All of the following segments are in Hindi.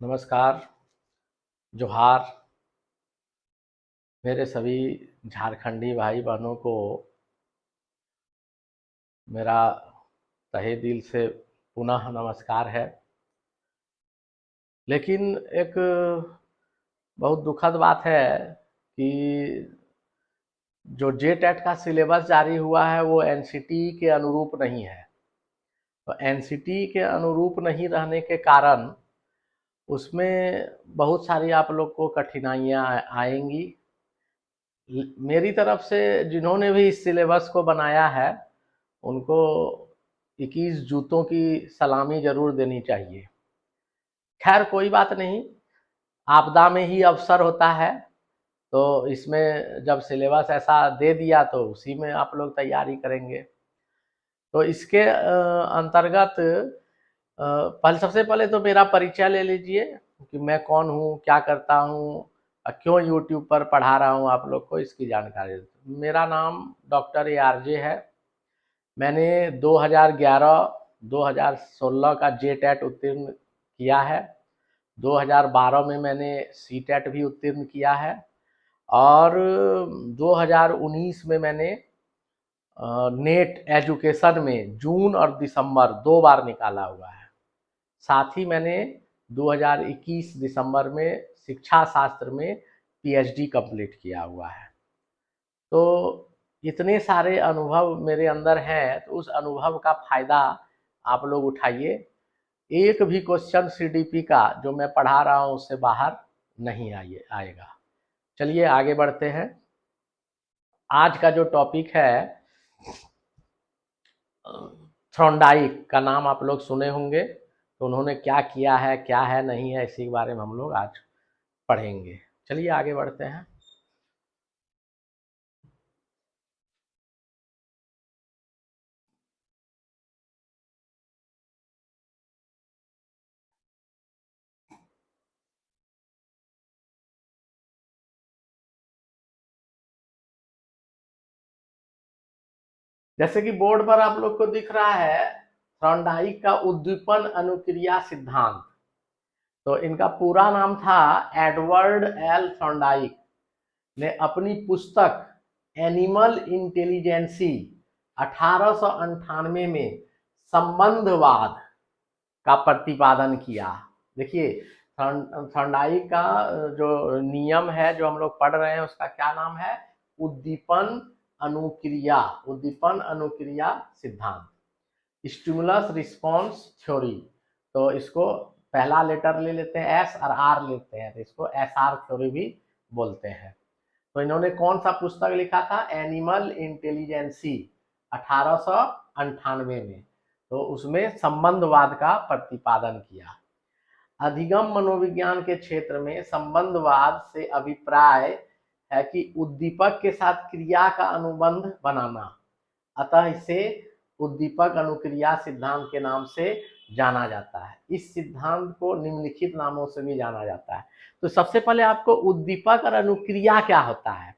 नमस्कार, जोहार। मेरे सभी झारखंडी भाई बहनों को मेरा तहे दिल से पुनः नमस्कार है। लेकिन एक बहुत दुखद बात है कि जो जेटेट का सिलेबस जारी हुआ है वो एनसीटी के अनुरूप नहीं है। तो एनसीटी के अनुरूप नहीं रहने के कारण उसमें बहुत सारी आप लोग को कठिनाइयाँ आएंगी। मेरी तरफ से जिन्होंने भी इस सिलेबस को बनाया है उनको 21 जूतों की सलामी जरूर देनी चाहिए। खैर कोई बात नहीं, आपदा में ही अवसर होता है। तो इसमें जब सिलेबस ऐसा दे दिया तो उसी में आप लोग तैयारी करेंगे। तो इसके अंतर्गत पहले सबसे पहले तो मेरा परिचय ले लीजिए कि मैं कौन हूँ, क्या करता हूँ, क्यों यूट्यूब पर पढ़ा रहा हूँ आप लोग को, इसकी जानकारी। मेरा नाम डॉक्टर ARJ है। मैंने 2011-2016 का जेटेट उत्तीर्ण किया है। 2012 में मैंने सीटेट भी उत्तीर्ण किया है और 2019 में मैंने नेट एजुकेशन में जून और दिसंबर 2 बार निकाला हुआ है। साथ ही मैंने 2021 दिसंबर में शिक्षा शास्त्र में PhD कंप्लीट किया हुआ है। तो इतने सारे अनुभव मेरे अंदर हैं, तो उस अनुभव का फायदा आप लोग उठाइए। एक भी क्वेश्चन CDP का जो मैं पढ़ा रहा हूँ उससे बाहर नहीं आएगा। चलिए आगे बढ़ते हैं। आज का जो टॉपिक है, थॉर्नडाइक का नाम आप लोग सुने होंगे। तो उन्होंने क्या किया है, क्या है, नहीं है, इसी के बारे में हम लोग आज पढ़ेंगे। चलिए आगे बढ़ते हैं। जैसे कि बोर्ड पर आप लोग को दिख रहा है, थॉर्नडाइक का उद्दीपन अनुक्रिया सिद्धांत। तो इनका पूरा नाम था एडवर्ड L थॉर्नडाइक ने अपनी पुस्तक एनिमल इंटेलिजेंसी 1898 में संबंधवाद का प्रतिपादन किया। देखिए, थॉर्नडाइक का जो नियम है जो हम लोग पढ़ रहे हैं उसका क्या नाम है? उद्दीपन अनुक्रिया, उद्दीपन अनुक्रिया सिद्धांत, स्टिमुलस रिस्पॉन्स थ्योरी। तो इसको पहला लेटर ले लेते हैं S और R लेते हैं, तो इसको SR थ्योरी भी बोलते हैं। तो इन्होंने कौन सा पुस्तक लिखा था? एनिमल इंटेलिजेंसी 1898 में। तो उसमें संबंधवाद का प्रतिपादन किया। अधिगम मनोविज्ञान के क्षेत्र में संबंधवाद से अभिप्राय है कि उद्दीपक के साथ क्रिया का अनुबंध बनाना। अतः इसे उद्दीपक अनुक्रिया सिद्धांत के नाम से जाना जाता है। इस सिद्धांत को निम्नलिखित नामों से भी जाना जाता है। तो सबसे पहले आपको उद्दीपक और अनुक्रिया क्या होता है।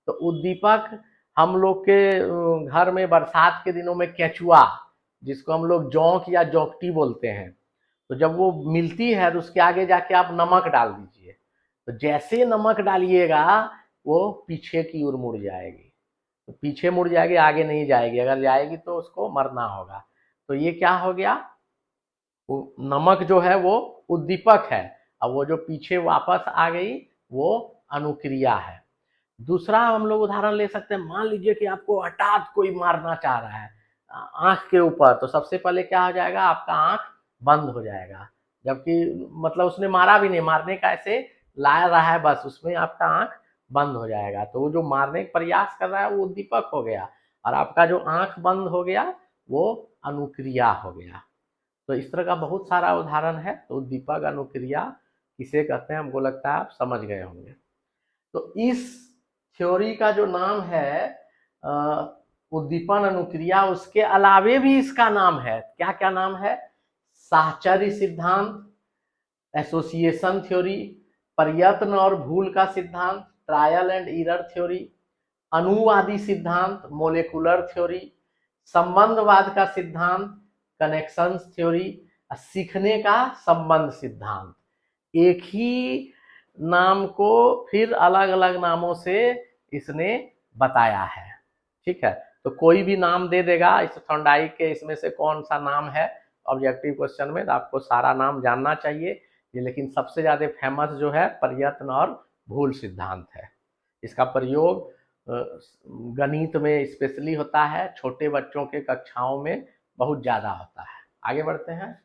तो उद्दीपक हम लोग के घर में बरसात के दिनों में केचुआ, जिसको हम लोग जौंक या जौकटी बोलते हैं, तो जब वो मिलती है तो उसके आगे जाके आप नमक डाल दीजिए। तो जैसे नमक डालिएगा वो पीछे की ओर मुड़ जाएगी। तो पीछे मुड़ जाएगी, आगे नहीं जाएगी। अगर जाएगी तो उसको मरना होगा। तो ये क्या हो गया? वो नमक जो है वो उद्दीपक है, अब वो जो पीछे वापस आ गई वो अनुक्रिया है। दूसरा हम लोग उदाहरण ले सकते हैं। मान लीजिए कि आपको हठात कोई मारना चाह रहा है आंख के ऊपर, तो सबसे पहले क्या हो जाएगा? आपका आंख बंद हो जाएगा। जबकि मतलब उसने मारा भी नहीं, मारने का ऐसे ला रहा है बस, उसमें आपका आंख बंद हो जाएगा। तो वो जो मारने का प्रयास कर रहा है वो उद्दीपक हो गया, और आपका जो आंख बंद हो गया वो अनुक्रिया हो गया। तो इस तरह का बहुत सारा उदाहरण है। तो उद्दीपक अनुक्रिया किसे कहते हैं हमको लगता है आप समझ गए होंगे। तो इस थ्योरी का जो नाम है उद्दीपन अनुक्रिया, उसके अलावे भी इसका नाम है। क्या क्या नाम है? साहचर्य सिद्धांत, एसोसिएशन थ्योरी, प्रयत्न और भूल का सिद्धांत, ट्रायल एंड एरर थ्योरी, अनुवादी सिद्धांत, मोलेकुलर थ्योरी, संबंधवाद का सिद्धांत, कनेक्शंस थ्योरी, सीखने का संबंध सिद्धांत। एक ही नाम को फिर अलग अलग नामों से इसने बताया है। ठीक है, तो कोई भी नाम दे देगा इस थॉर्नडाइक के इसमें से कौन सा नाम है ऑब्जेक्टिव क्वेश्चन में, तो आपको सारा नाम जानना चाहिए ये, लेकिन सबसे ज्यादा फेमस जो है प्रयत्न और भूल सिद्धांत है। इसका प्रयोग गणित में स्पेशली होता है, छोटे बच्चों के कक्षाओं में बहुत ज्यादा होता है। आगे बढ़ते हैं।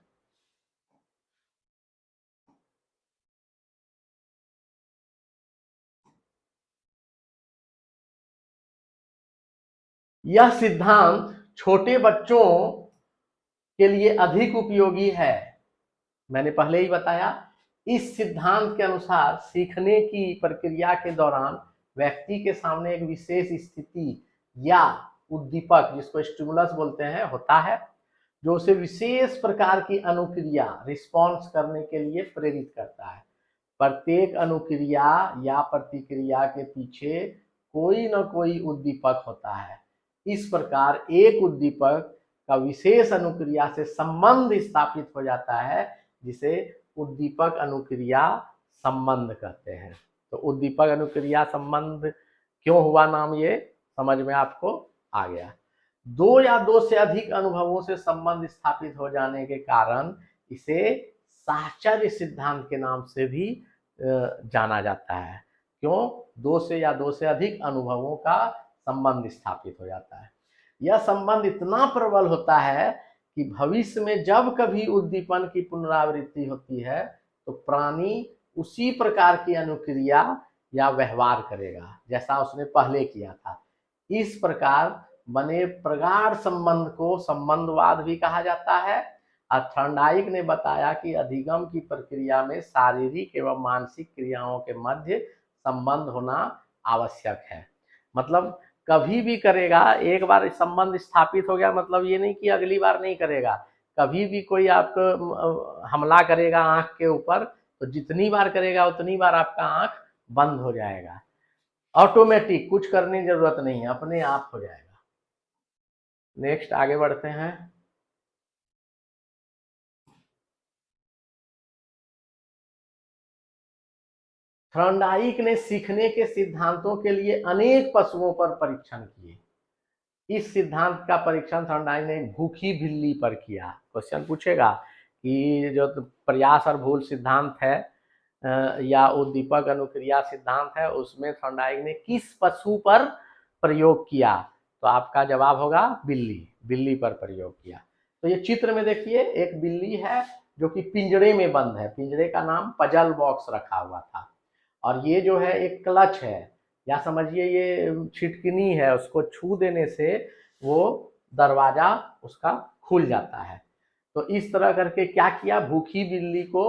यह सिद्धांत छोटे बच्चों के लिए अधिक उपयोगी है। मैंने पहले ही बताया, इस सिद्धांत के अनुसार सीखने की प्रक्रिया के दौरान व्यक्ति के सामने एक विशेष स्थिति या उद्दीपक, जिसको स्टिमुलस बोलते हैं, होता है, जो उसे विशेष प्रकार की अनुक्रिया रिस्पॉन्स करने के लिए प्रेरित करता है। प्रत्येक अनुक्रिया या प्रतिक्रिया के पीछे कोई न कोई उद्दीपक होता है। इस प्रकार एक उद्दीपक का विशेष अनुक्रिया से संबंध स्थापित हो जाता है, जिसे उद्दीपक अनुक्रिया संबंध कहते हैं। तो उद्दीपक अनुक्रिया संबंध क्यों हुआ नाम, ये समझ में आपको आ गया। दो या दो से अधिक अनुभवों से संबंध स्थापित हो जाने के कारण इसे साहचर्य सिद्धांत के नाम से भी जाना जाता है। क्यों? दो से अधिक अनुभवों का संबंध स्थापित हो जाता है। यह संबंध इतना प्रबल होता है कि भविष्य में जब कभी उद्दीपन की पुनरावृत्ति होती है तो प्राणी उसी प्रकार की अनुक्रिया या व्यवहार करेगा जैसा उसने पहले किया था। इस प्रकार बने प्रगाढ़ संबंध को संबंधवाद भी कहा जाता है। थॉर्नडाइक ने बताया कि अधिगम की प्रक्रिया में शारीरिक एवं मानसिक क्रियाओं के मध्य संबंध होना आवश्यक है। मतलब कभी भी करेगा, एक बार संबंध स्थापित हो गया मतलब ये नहीं कि अगली बार नहीं करेगा। कभी भी कोई आपको हमला करेगा आंख के ऊपर, तो जितनी बार करेगा उतनी बार आपका आंख बंद हो जाएगा, ऑटोमेटिक, कुछ करने की जरूरत नहीं है, अपने आप हो जाएगा। नेक्स्ट आगे बढ़ते हैं। थॉर्नडाइक ने सीखने के सिद्धांतों के लिए अनेक पशुओं पर परीक्षण किए। इस सिद्धांत का परीक्षण थॉर्नडाइक ने भूखी बिल्ली पर किया। क्वेश्चन पूछेगा कि जो प्रयास और भूल सिद्धांत है या उद्दीपक अनुक्रिया सिद्धांत है, उसमें थॉर्नडाइक ने किस पशु पर प्रयोग किया, तो आपका जवाब होगा बिल्ली। बिल्ली पर प्रयोग किया। तो ये चित्र में देखिए, एक बिल्ली है जो कि पिंजरे में बंद है। पिंजरे का नाम पजल बॉक्स रखा हुआ था। और ये जो है एक क्लच है, या समझिए ये छिटकिनी है, उसको छू देने से वो दरवाजा उसका खुल जाता है। तो इस तरह करके क्या किया, भूखी बिल्ली को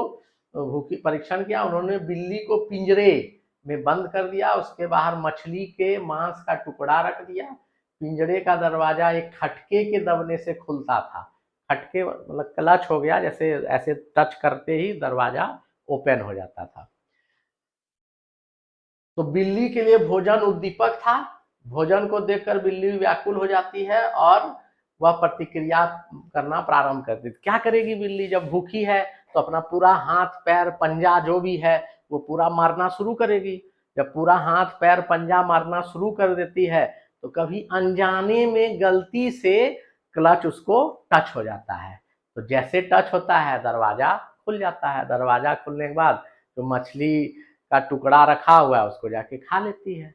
भूखी परीक्षण किया उन्होंने। बिल्ली को पिंजरे में बंद कर दिया, उसके बाहर मछली के मांस का टुकड़ा रख दिया। पिंजरे का दरवाजा एक खटके के दबने से खुलता था। खटके मतलब क्लच हो गया, जैसे ऐसे टच करते ही दरवाजा ओपन हो जाता था। तो बिल्ली के लिए भोजन उद्दीपक था। भोजन को देखकर बिल्ली व्याकुल हो जाती है और वह प्रतिक्रिया करना प्रारंभ कर देती। क्या करेगी बिल्ली, जब भूखी है तो अपना पूरा हाथ पैर पंजा जो भी है वो पूरा मारना शुरू करेगी। जब पूरा हाथ पैर पंजा मारना शुरू कर देती है तो कभी अनजाने में गलती से क्लच उसको टच हो जाता है। तो जैसे टच होता है दरवाजा खुल जाता है। दरवाजा खुलने के बाद तो मछली का टुकड़ा रखा हुआ है उसको जाके खा लेती है।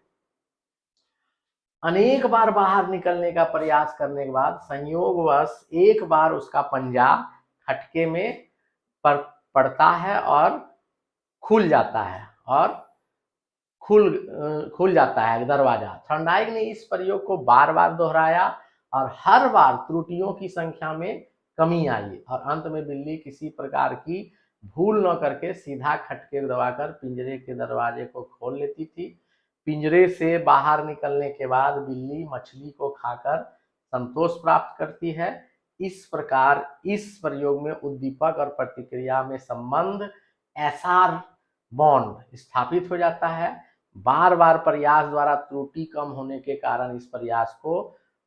अनेक बार बाहर निकलने का प्रयास करने के बाद संयोगवश एक बार उसका पंजा खटके में पड़ता है और खुल जाता है और खुल जाता है दरवाजा। थॉर्नडाइक ने इस प्रयोग को बार बार दोहराया और हर बार त्रुटियों की संख्या में कमी आई और अंत में बिल्ली किसी प्रकार की भूल न करके सीधा खटके दबाकर पिंजरे के दरवाजे को खोल लेती थी। पिंजरे से बाहर निकलने के बाद बिल्ली मछली को खाकर संतोष प्राप्त करती है। इस प्रकार इस प्रयोग में उद्दीपक और प्रतिक्रिया में संबंध एसआर बॉन्ड स्थापित हो जाता है। बार बार प्रयास द्वारा त्रुटि कम होने के कारण इस प्रयास को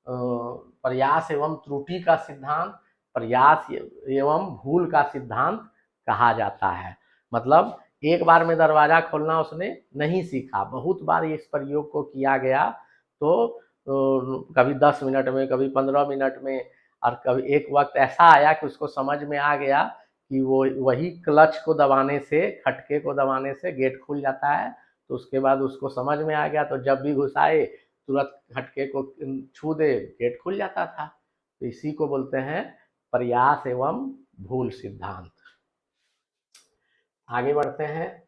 प्रयास एवं त्रुटि का सिद्धांत, प्रयास एवं भूल का सिद्धांत कहा जाता है। मतलब एक बार में दरवाजा खोलना उसने नहीं सीखा, बहुत बार इस प्रयोग को किया गया। तो कभी 10 मिनट में, कभी 15 मिनट में, और कभी एक वक्त ऐसा आया कि उसको समझ में आ गया कि वो वही क्लच को दबाने से, खटके को दबाने से गेट खुल जाता है। तो उसके बाद उसको समझ में आ गया, तो जब भी घुसाए तुरंत खटके को छू दे, गेट खुल जाता था। तो इसी को बोलते हैं प्रयास एवं भूल सिद्धांत। आगे बढ़ते हैं।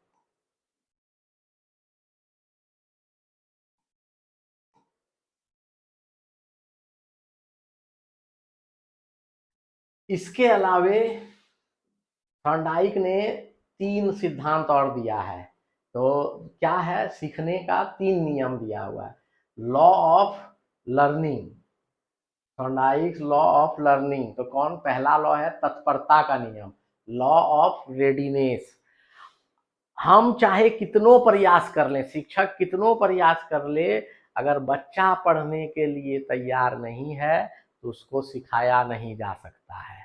इसके अलावे थॉर्नडाइक ने 3 सिद्धांत और दिया है। तो क्या है, सीखने का 3 नियम दिया हुआ है। Law of learning, Thorndike law of learning. तो कौन, पहला लॉ है तत्परता का नियम, लॉ ऑफ रेडीनेस। हम चाहे कितनों प्रयास कर लें, शिक्षक कितनों प्रयास कर ले, अगर बच्चा पढ़ने के लिए तैयार नहीं है तो उसको सिखाया नहीं जा सकता है।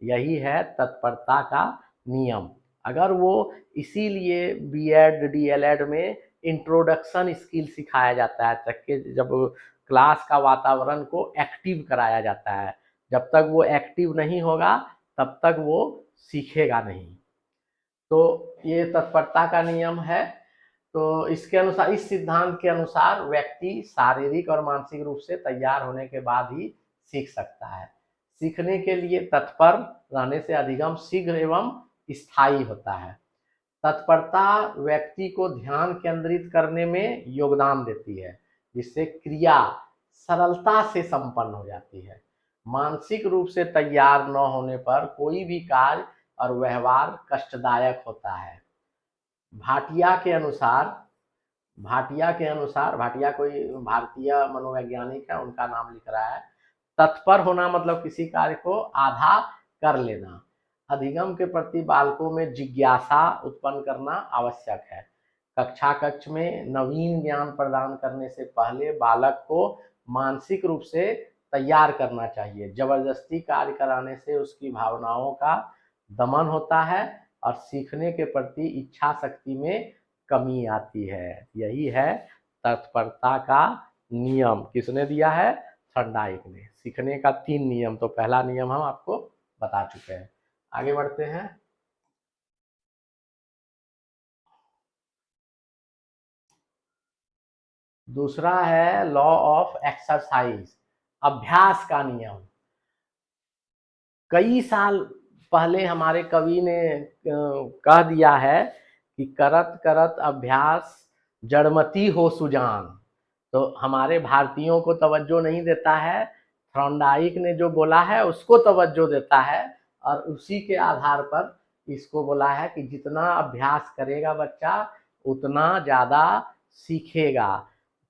यही है तत्परता का नियम। अगर वो, इसीलिए बीएड डीएलएड में इंट्रोडक्शन स्किल सिखाया जाता है, ताकि जब क्लास का वातावरण को एक्टिव कराया जाता है। जब तक वो एक्टिव नहीं होगा तब तक वो सीखेगा नहीं। तो ये तत्परता का नियम है। तो इसके अनुसार, इस सिद्धांत के अनुसार व्यक्ति शारीरिक और मानसिक रूप से तैयार होने के बाद ही सीख सकता है। सीखने के लिए तत्पर रहने से अधिगम शीघ्र एवं स्थायी होता है। तत्परता व्यक्ति को ध्यान केंद्रित करने में योगदान देती है, जिससे क्रिया सरलता से संपन्न हो जाती है। मानसिक रूप से तैयार न होने पर कोई भी कार्य और व्यवहार कष्टदायक होता है। भाटिया के अनुसार, भाटिया कोई भारतीय मनोवैज्ञानिक है, उनका नाम लिख रहा है। तत्पर होना मतलब किसी कार्य को आधा कर लेना। अधिगम के प्रति बालकों में जिज्ञासा उत्पन्न करना आवश्यक है। कक्षा कक्ष में नवीन ज्ञान प्रदान करने से पहले बालक को मानसिक रूप से तैयार करना चाहिए। जबरदस्ती कार्य कराने से उसकी भावनाओं का दमन होता है और सीखने के प्रति इच्छा शक्ति में कमी आती है। यही है तत्परता का नियम। किसने दिया है? थॉर्नडाइक ने। सीखने का 3 नियम, तो पहला नियम हम आपको बता चुके हैं। आगे बढ़ते हैं। दूसरा है लॉ ऑफ एक्सरसाइज, अभ्यास का नियम। कई साल पहले हमारे कवि ने कह दिया है कि करत करत अभ्यास जड़मती हो सुजान। तो हमारे भारतीयों को तवज्जो नहीं देता है, थॉर्नडाइक ने जो बोला है उसको तवज्जो देता है, और उसी के आधार पर इसको बोला है कि जितना अभ्यास करेगा बच्चा उतना ज़्यादा सीखेगा।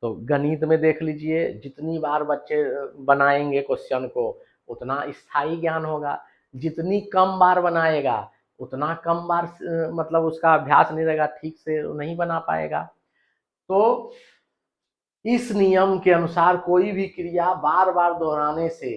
तो गणित में देख लीजिए, जितनी बार बच्चे बनाएंगे क्वेश्चन को उतना स्थायी ज्ञान होगा, जितनी कम बार बनाएगा उतना कम बार मतलब उसका अभ्यास नहीं रहेगा, ठीक से नहीं बना पाएगा। तो इस नियम के अनुसार कोई भी क्रिया बार बार दोहराने से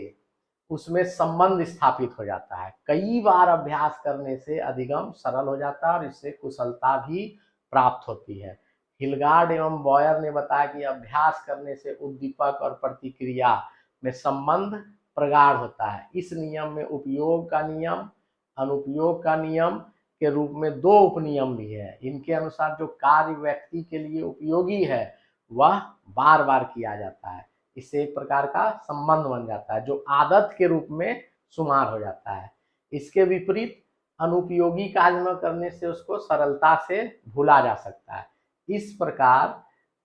उसमें संबंध स्थापित हो जाता है। कई बार अभ्यास करने से अधिगम सरल हो जाता है और इससे कुशलता भी प्राप्त होती है। हिलगार्ड एवं बॉयर ने बताया कि अभ्यास करने से उद्दीपक और प्रतिक्रिया में संबंध प्रगाढ़ होता है। इस नियम में उपयोग का नियम, अनुपयोग का नियम के रूप में 2 उपनियम भी है। इनके अनुसार जो कार्य व्यक्ति के लिए उपयोगी है वह बार बार किया जाता है, इससे एक प्रकार का संबंध बन जाता है जो आदत के रूप में शुमार हो जाता है। इसके विपरीत अनुपयोगी कार्य न करने से उसको सरलता से भूला जा सकता है। इस प्रकार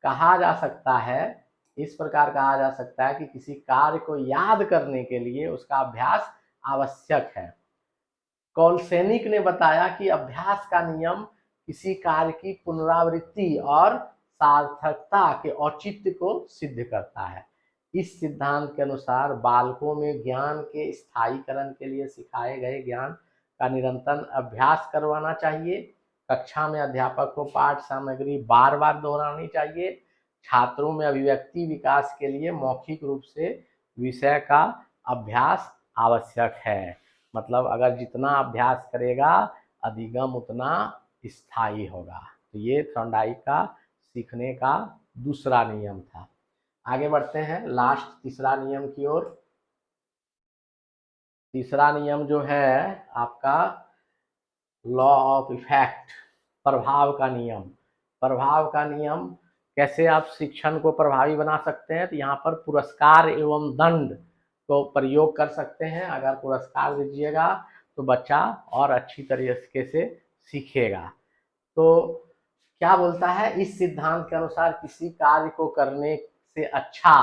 कहा जा सकता है, कि किसी कार्य को याद करने के लिए उसका अभ्यास आवश्यक है। कॉलसेनिक ने बताया कि अभ्यास का नियम किसी कार्य की पुनरावृत्ति और सार्थकता के औचित्य को सिद्ध करता है। इस सिद्धांत के अनुसार बालकों में ज्ञान के स्थायीकरण के लिए सिखाए गए ज्ञान का निरंतर अभ्यास करवाना चाहिए। कक्षा में अध्यापक को पाठ सामग्री बार बार दोहरानी चाहिए। छात्रों में अभिव्यक्ति विकास के लिए मौखिक रूप से विषय का अभ्यास आवश्यक है। मतलब अगर जितना अभ्यास करेगा अधिगम उतना स्थायी होगा। तो ये थॉर्नडाइक का सीखने का दूसरा नियम था। आगे बढ़ते हैं लास्ट तीसरा नियम की ओर। तीसरा नियम जो है आपका लॉ ऑफ इफेक्ट, प्रभाव का नियम। प्रभाव का नियम कैसे आप शिक्षण को प्रभावी बना सकते हैं, तो यहाँ पर पुरस्कार एवं दंड को प्रयोग कर सकते हैं। अगर पुरस्कार दीजिएगा तो बच्चा और अच्छी तरीके से सीखेगा। तो क्या बोलता है, इस सिद्धांत के अनुसार किसी कार्य को करने से अच्छा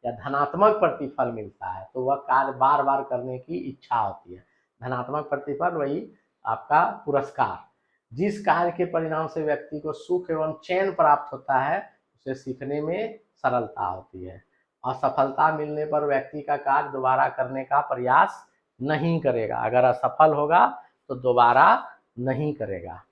या धनात्मक प्रतिफल मिलता है तो वह कार्य बार बार करने की इच्छा होती है। धनात्मक प्रतिफल वही आपका पुरस्कार। जिस कार्य के परिणाम से व्यक्ति को सुख एवं चैन प्राप्त होता है उसे सीखने में सरलता होती है। असफलता मिलने पर व्यक्ति का कार्य दोबारा करने का प्रयास नहीं करेगा। अगर असफल होगा तो दोबारा नहीं करेगा।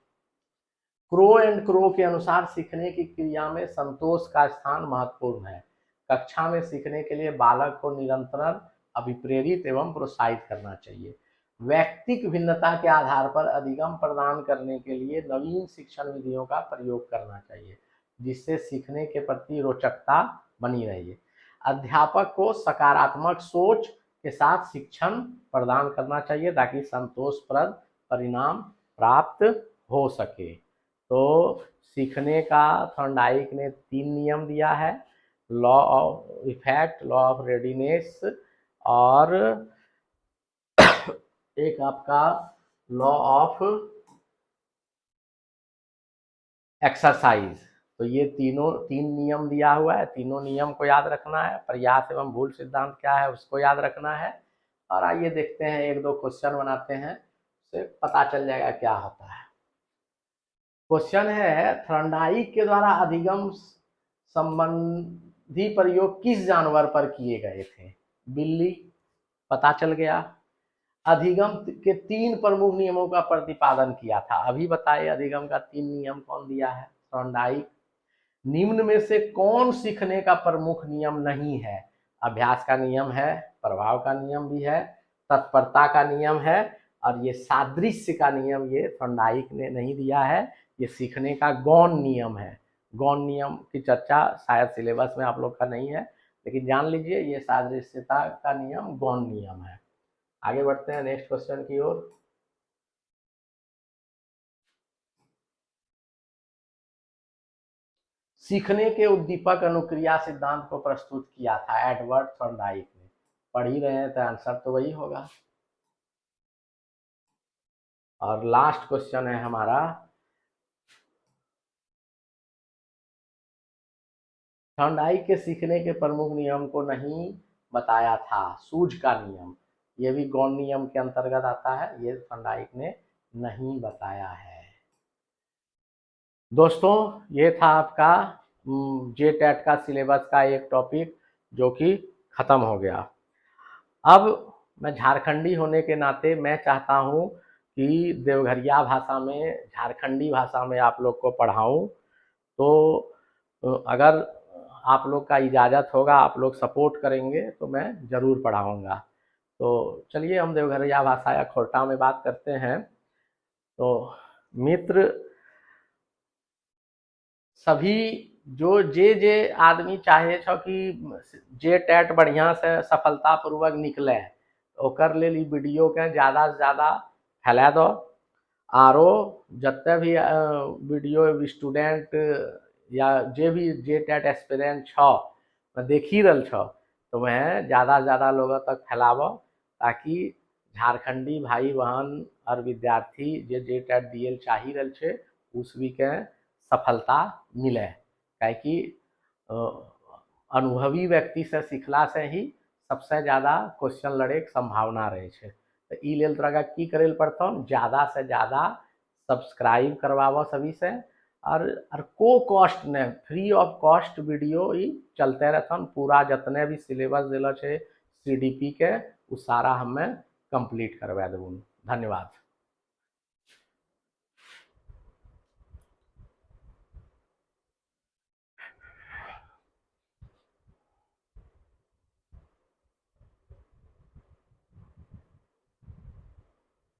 क्रो एंड क्रो के अनुसार सीखने की क्रिया में संतोष का स्थान महत्वपूर्ण है। कक्षा में सीखने के लिए बालक को निरंतर अभिप्रेरित एवं प्रोत्साहित करना चाहिए। व्यक्तिक भिन्नता के आधार पर अधिगम प्रदान करने के लिए नवीन शिक्षण विधियों का प्रयोग करना चाहिए, जिससे सीखने के प्रति रोचकता बनी रहे। अध्यापक को सकारात्मक सोच के साथ शिक्षण प्रदान करना चाहिए ताकि संतोषप्रद परिणाम प्राप्त हो सके। तो सीखने का थॉर्नडाइक ने 3 नियम दिया है, law of effect, law of readiness और एक आपका लॉ ऑफ एक्सरसाइज। तो ये 3 नियम दिया हुआ है। तीनों नियम को याद रखना है। प्रयास एवं भूल सिद्धांत क्या है उसको याद रखना है। और आइए देखते हैं, 1-2 क्वेश्चन बनाते हैं, उससे पता चल जाएगा क्या होता है। क्वेश्चन है, थॉर्नडाइक के द्वारा अधिगम संबंधी प्रयोग किस जानवर पर किए गए थे? बिल्ली, पता चल गया। अधिगम के 3 प्रमुख नियमों का प्रतिपादन किया था। अभी बताइए अधिगम का 3 नियम कौन दिया है? थॉर्नडाइक। निम्न में से कौन सीखने का प्रमुख नियम नहीं है? अभ्यास का नियम है, प्रभाव का नियम भी है, तत्परता का नियम है और ये सादृश्य का नियम ये थॉर्नडाइक ने नहीं दिया है। ये सीखने का गौण नियम है। गौण नियम की चर्चा शायद सिलेबस में आप लोग का नहीं है, लेकिन जान लीजिए ये सादृश्यता का नियम गौण नियम है। आगे बढ़ते हैं नेक्स्ट क्वेश्चन की ओर। सीखने के उद्दीपक अनुक्रिया सिद्धांत को प्रस्तुत किया था एडवर्ड थॉर्नडाइक ने। पढ़ ही रहे हैं तो आंसर तो वही होगा। और लास्ट क्वेश्चन है हमारा, थॉर्नडाइक के सीखने के प्रमुख नियम को नहीं बताया था। सूझ का नियम, ये भी गौण नियम के अंतर्गत आता है, ये थॉर्नडाइक ने नहीं बताया है। दोस्तों ये था आपका JTET का सिलेबस का एक टॉपिक जो कि खत्म हो गया। अब मैं झारखंडी होने के नाते मैं चाहता हूँ कि देवघरिया भाषा में, झारखंडी भाषा में आप लोग को पढ़ाऊँ। तो अगर आप लोग का इजाज़त होगा, आप लोग सपोर्ट करेंगे तो मैं ज़रूर पढ़ाऊँगा। तो चलिए हम देवघरिया भाषा या खोरटा में बात करते हैं। तो मित्र सभी जो जे आदमी चाहे छो कि JTET बढ़िया से सफलतापूर्वक निकले, ओकर लेल ई वीडियो के ज़्यादा से ज़्यादा फैला दो। आरो जते भी वीडियो स्टूडेंट या जे भी JTET एस्पिरेंट छो देखी रहल छो तो वह ज़्यादा से ज़्यादा लोगों तक फैलावो, ताकि झारखंडी भाई बहन और विद्यार्थी जे JTET दिए चाही रहल छे उसवी के सफलता मिले। काहे कि अनुभवी व्यक्ति से सीखला से ही सबसे ज़्यादा क्वेश्चन लड़े के संभावना रहे छे। तो ई लेल तोरा की करे पड़तो, ज़्यादा से ज़्यादा सब्सक्राइब करवावो सभी से। और को कॉस्ट ने, फ्री ऑफ कॉस्ट वीडियो ही चलते रहतन। पूरा जितने भी सिलेबस दिलो छे CDP के वो सारा हमें कंप्लीट करवा देबू। धन्यवाद।